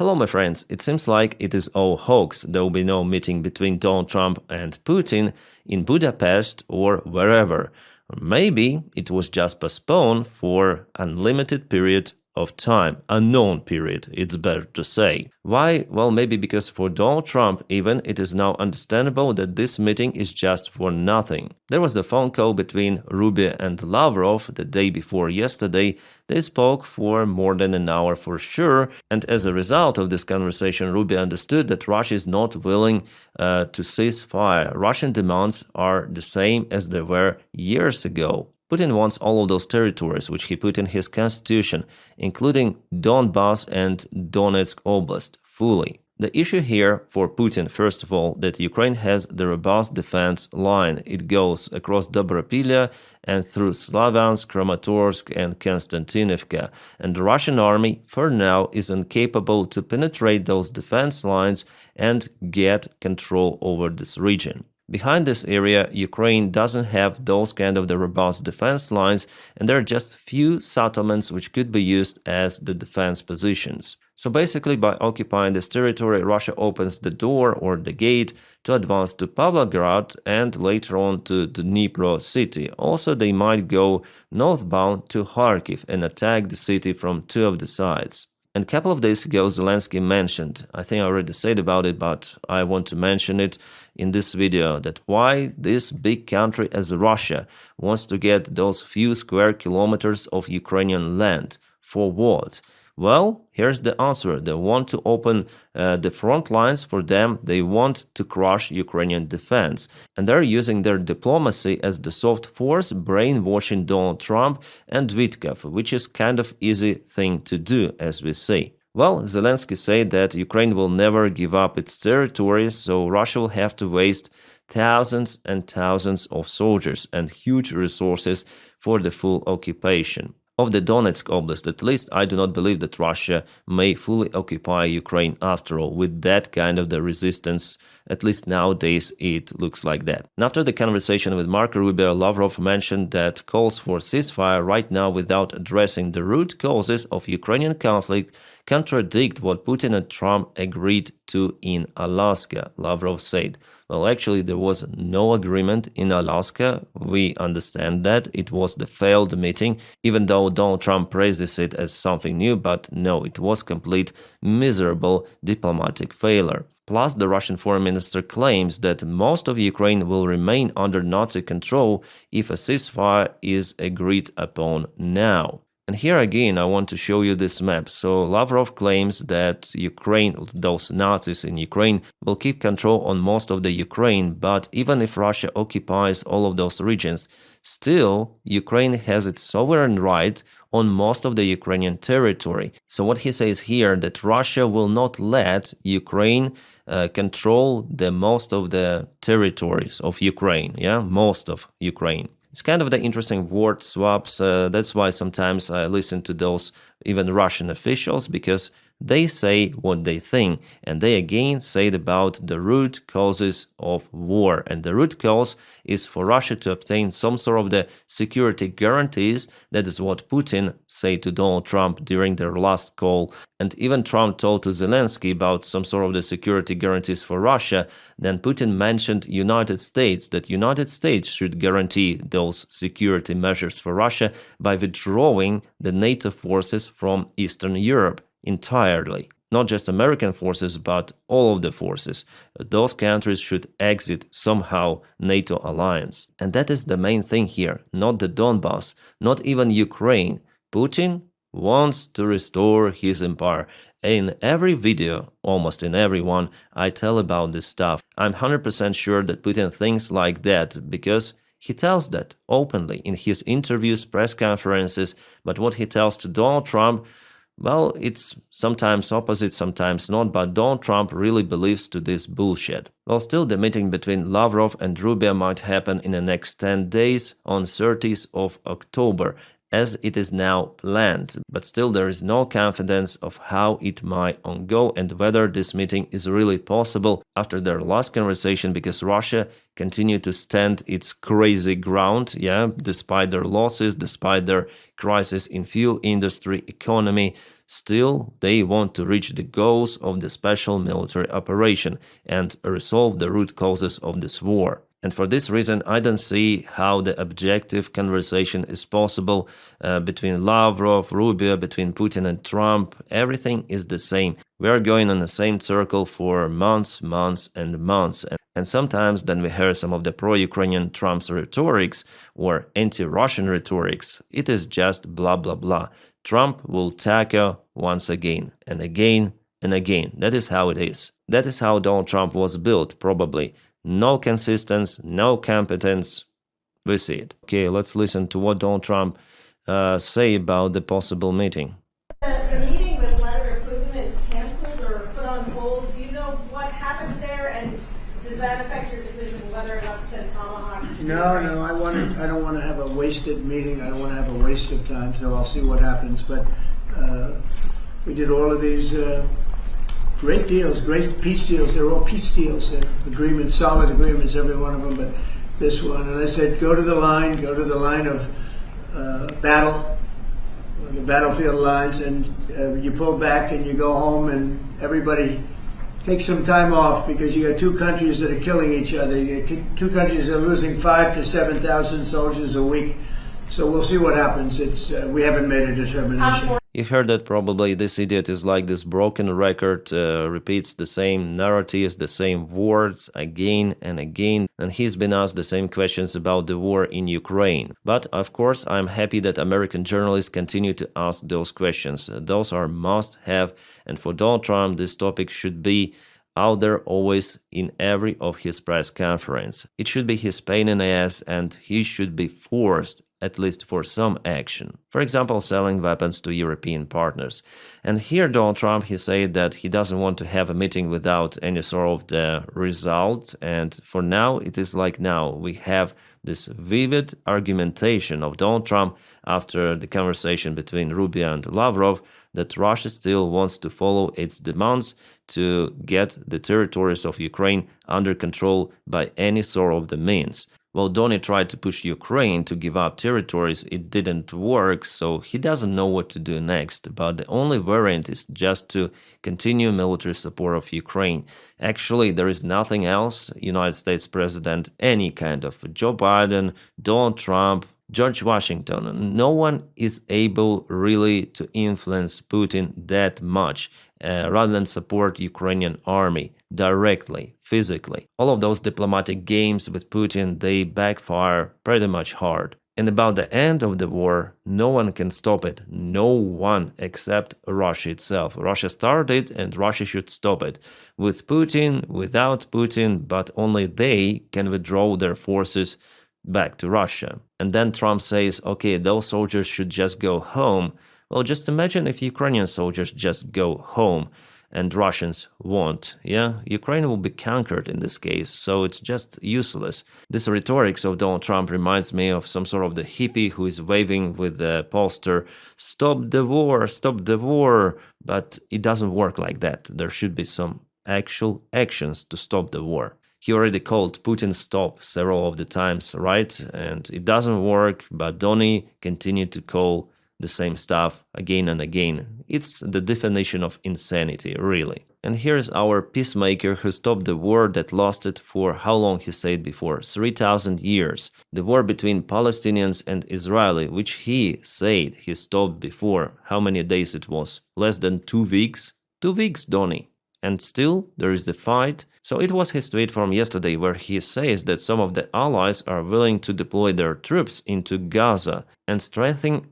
Hello, my friends. It seems like it is all hoax. There will be no meeting between Donald Trump and Putin in Budapest or wherever. Or maybe it was just postponed for unlimited period of time, unknown period, it's better to say. Why? Well, maybe because for Donald Trump even, it is now understandable that this meeting is just for nothing. There was a phone call between Rubbia and Lavrov the day before yesterday. They spoke for more than an hour for sure, and as a result of this conversation, Rubbia understood that Russia is not willing to cease fire. Russian demands are the same as they were years ago. Putin wants all of those territories which he put in his constitution, including Donbass and Donetsk Oblast, fully. The issue here for Putin, first of all, that Ukraine has the robust defense line. It goes across Dobropilya and through Slavyansk, Kramatorsk and Konstantinivka. And the Russian army, for now, is incapable to penetrate those defense lines and get control over this region. Behind this area, Ukraine doesn't have those kind of the robust defense lines, and there are just few settlements which could be used as the defense positions. So basically, by occupying this territory, Russia opens the door or the gate to advance to Pavlograd and later on to Dnipro city. Also, they might go northbound to Kharkiv and attack the city from two of the sides. And a couple of days ago, Zelensky mentioned, I think I already said about it, but I want to mention it in this video, that why this big country as Russia wants to get those few square kilometers of Ukrainian land. For what? Well, here's the answer. They want to open the front lines for them. They want to crush Ukrainian defense. And they're using their diplomacy as the soft force, brainwashing Donald Trump and Vitkov, which is kind of easy thing to do, as we say. Well, Zelensky said that Ukraine will never give up its territories, so Russia will have to waste thousands and thousands of soldiers and huge resources for the full occupation of the Donetsk Oblast. At least I do not believe that Russia may fully occupy Ukraine after all, with that kind of the resistance. At least nowadays it looks like that. And after the conversation with Marco Rubio, Lavrov mentioned that calls for ceasefire right now without addressing the root causes of Ukrainian conflict contradict what Putin and Trump agreed to in Alaska, Lavrov said. Well, actually, there was no agreement in Alaska. We understand that. It was the failed meeting, even though Donald Trump praises it as something new, but no, it was complete miserable diplomatic failure. Plus, the Russian foreign minister claims that most of Ukraine will remain under Nazi control if a ceasefire is agreed upon now. And here again, I want to show you this map. So Lavrov claims that Ukraine, those Nazis in Ukraine, will keep control on most of the Ukraine, but even if Russia occupies all of those regions, still Ukraine has its sovereign right on most of the Ukrainian territory. So what he says here, that Russia will not let Ukraine control the most of the territories of Ukraine, most of Ukraine. It's kind of the interesting word swaps. That's why sometimes I listen to those even Russian officials, because they say what they think, and they again say about the root causes of war. And the root cause is for Russia to obtain some sort of the security guarantees. That is what Putin said to Donald Trump during their last call. And even Trump told to Zelensky about some sort of the security guarantees for Russia. Then Putin mentioned United States, that United States should guarantee those security measures for Russia by withdrawing the NATO forces from Eastern Europe entirely. Not just American forces, but all of the forces. Those countries should exit somehow NATO alliance. And that is the main thing here, not the Donbass, not even Ukraine. Putin wants to restore his empire. In every video, almost in every one, I tell about this stuff. I'm 100% sure that Putin thinks like that, because he tells that openly in his interviews, press conferences. But what he tells to Donald Trump, well, it's sometimes opposite, sometimes not, but Donald Trump really believes to this bullshit. Well, still the meeting between Lavrov and Rubio might happen in the next 10 days on 30th of October, as it is now planned, but still there is no confidence of how it might go and whether this meeting is really possible after their last conversation, because Russia continued to stand its crazy ground, despite their losses, despite their crisis in fuel industry, economy. Still, they want to reach the goals of the special military operation and resolve the root causes of this war. And for this reason, I don't see how the objective conversation is possible between Lavrov, Rubio, between Putin and Trump. Everything is the same. We are going on the same circle for months, months, and months. And sometimes then we hear some of the pro-Ukrainian Trump's rhetorics or anti-Russian rhetorics. It is just blah, blah, blah. Trump will tackle once again and again and again. That is how it is. That is how Donald Trump was built, probably. No consistency, no competence. We see it. Okay, let's listen to what Donald Trump say about the possible meeting. The meeting with Vladimir Putin is canceled or put on hold. Do you know what happened there, and does that affect your decision whether or not to send Tomahawks? No, I don't want to have a wasted meeting. I don't want to have a waste of time, so I'll see what happens. But we did all of these great deals, great peace deals. They're all peace deals, agreements, solid agreements, every one of them. But this one, and I said, go to the line of battle, the battlefield lines, and you pull back and you go home, and everybody takes some time off, because you got two countries that are killing each other. You got two countries that are losing 5,000 to 7,000 soldiers a week. So we'll see what happens. We haven't made a determination. You heard that probably. This idiot is like this broken record, repeats the same narratives, the same words again and again, and he's been asked the same questions about the war in Ukraine. But of course, I'm happy that American journalists continue to ask those questions. Those are must-have, and for Donald Trump, this topic should be out there always in every of his press conference. It should be his pain in the ass, and he should be forced at least for some action. For example, selling weapons to European partners. And here Donald Trump, he said that he doesn't want to have a meeting without any sort of the result. And for now, it is like now we have this vivid argumentation of Donald Trump after the conversation between Rubio and Lavrov that Russia still wants to follow its demands to get the territories of Ukraine under control by any sort of the means. Well, Donny tried to push Ukraine to give up territories. It didn't work, so he doesn't know what to do next. But the only variant is just to continue military support of Ukraine. Actually, there is nothing else. United States President, any kind of Joe Biden, Donald Trump, George Washington, no one is able really to influence Putin that much, rather than support Ukrainian army directly, physically. All of those diplomatic games with Putin, they backfire pretty much hard. And about the end of the war, no one can stop it. No one except Russia itself. Russia started and Russia should stop it. With Putin, without Putin, but only they can withdraw their forces back to Russia. And then Trump says, okay, those soldiers should just go home. Well, just imagine if Ukrainian soldiers just go home and Russians won't. Yeah, Ukraine will be conquered in this case, so it's just useless. This rhetoric of Donald Trump reminds me of some sort of the hippie who is waving with the poster, stop the war, but it doesn't work like that. There should be some actual actions to stop the war. He already called Putin stop several of the times, right? And it doesn't work, but Donny continued to call the same stuff again and again. It's the definition of insanity, really. And here's our peacemaker who stopped the war that lasted for how long he said before? 3,000 years. The war between Palestinians and Israeli, which he said he stopped before. How many days it was? Less than 2 weeks? 2 weeks, Donny. And still, there is the fight. So it was his tweet from yesterday where he says that some of the allies are willing to deploy their troops into Gaza and strengthen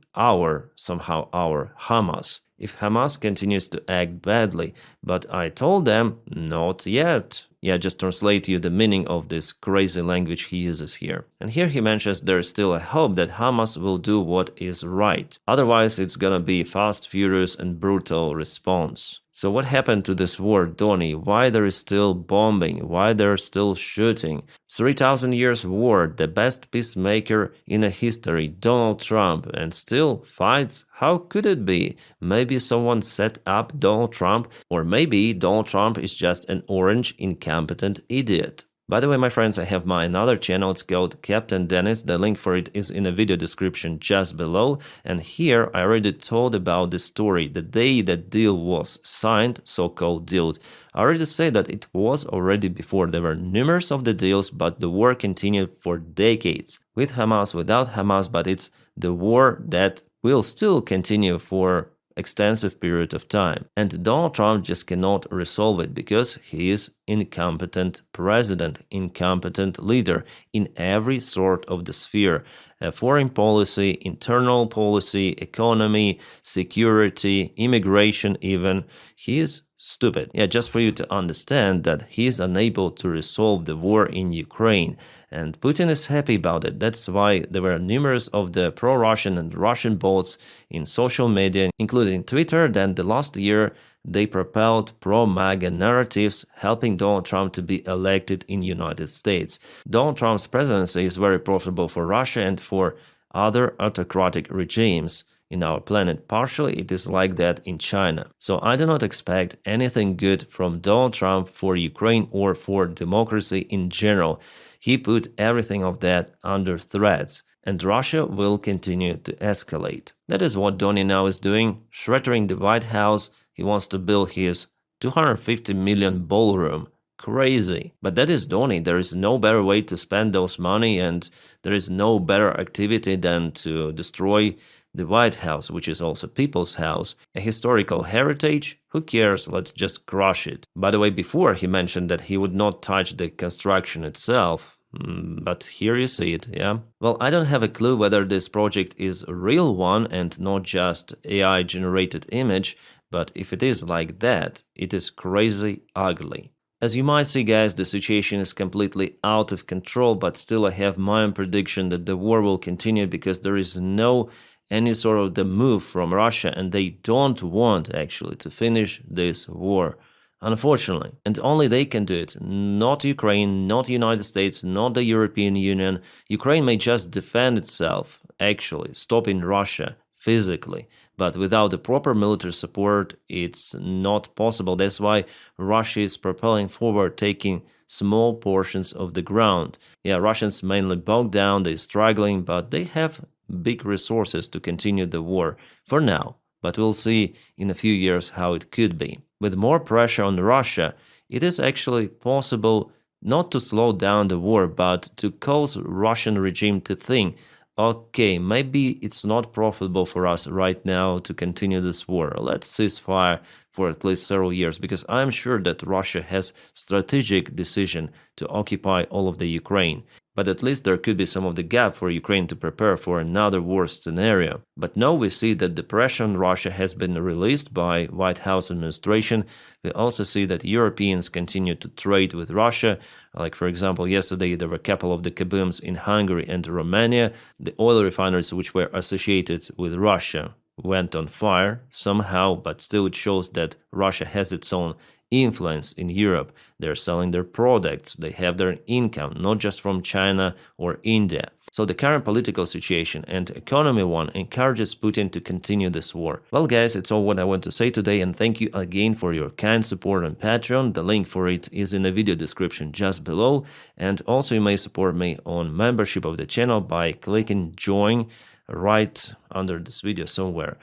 somehow our Hamas. If Hamas continues to act badly, but I told them, not yet. Yeah, just translate you the meaning of this crazy language he uses here. And here he mentions there is still a hope that Hamas will do what is right. Otherwise, it's gonna be fast, furious, and brutal response. So what happened to this war, Donny? Why there is still bombing? Why they're still shooting? 3,000 years war, the best peacemaker in a history, Donald Trump, and still fights? How could it be? Maybe someone set up Donald Trump, or maybe Donald Trump is just an orange, incompetent idiot. By the way, my friends, I have my another channel. It's called Captain Dennis. The link for it is in the video description just below. And here I already told about the story. The day that deal was signed, so-called deal, I already say that it was already before. There were numerous of the deals, but the war continued for decades. With Hamas, without Hamas, but it's the war that will still continue for extensive period of time. And Donald Trump just cannot resolve it because he is incompetent president, incompetent leader in every sort of the sphere. Foreign policy, internal policy, economy, security, immigration even. He is stupid. Yeah, just for you to understand that he is unable to resolve the war in Ukraine. And Putin is happy about it. That's why there were numerous of the pro-Russian and Russian bots in social media, including Twitter. Then the last year, they propelled pro-MAGA narratives, helping Donald Trump to be elected in the United States. Donald Trump's presidency is very profitable for Russia and for other autocratic regimes in our planet. Partially, it is like that in China. So I do not expect anything good from Donald Trump for Ukraine or for democracy in general. He put everything of that under threat, and Russia will continue to escalate. That is what Donny now is doing, shattering the White House. He wants to build his 250 million ballroom. Crazy. But that is Donny. There is no better way to spend those money, and there is no better activity than to destroy the White House, which is also people's house, a historical heritage. Who cares? Let's just crush it. By the way, before he mentioned that he would not touch the construction itself. But here you see it, yeah? Well, I don't have a clue whether this project is a real one and not just AI-generated image, but if it is like that, it is crazy ugly. As you might see, guys, the situation is completely out of control, but still I have my own prediction that the war will continue because there is no any sort of the move from Russia, and they don't want actually to finish this war, unfortunately. And only they can do it, not Ukraine, not the United States, not the European Union. Ukraine may just defend itself, actually, stopping Russia physically. But without the proper military support, it's not possible. That's why Russia is propelling forward, taking small portions of the ground. Yeah, Russians mainly bogged down, they're struggling, but they have big resources to continue the war for now, but we'll see in a few years how it could be. With more pressure on Russia, it is actually possible not to slow down the war, but to cause Russian regime to think, okay, maybe it's not profitable for us right now to continue this war. Let's cease fire for at least several years, because I'm sure that Russia has strategic decision to occupy all of the Ukraine. But at least there could be some of the gap for Ukraine to prepare for another war scenario. But now we see that the pressure on Russia has been released by White House administration. We also see that Europeans continue to trade with Russia. Like, for example, yesterday there were a couple of the kabooms in Hungary and Romania. The oil refineries which were associated with Russia went on fire somehow, but still it shows that Russia has its own influence in Europe. They're selling their products, they have their income, not just from China or India. So the current political situation and economy one encourages Putin to continue this war. Well, guys, it's all what I want to say today, and thank you again for your kind support on Patreon. The link for it is in the video description just below. And also you may support me on membership of the channel by clicking join right under this video somewhere.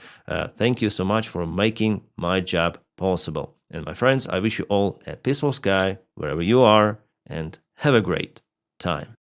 Thank you so much for making my job possible. And my friends, I wish you all a peaceful sky wherever you are, and have a great time.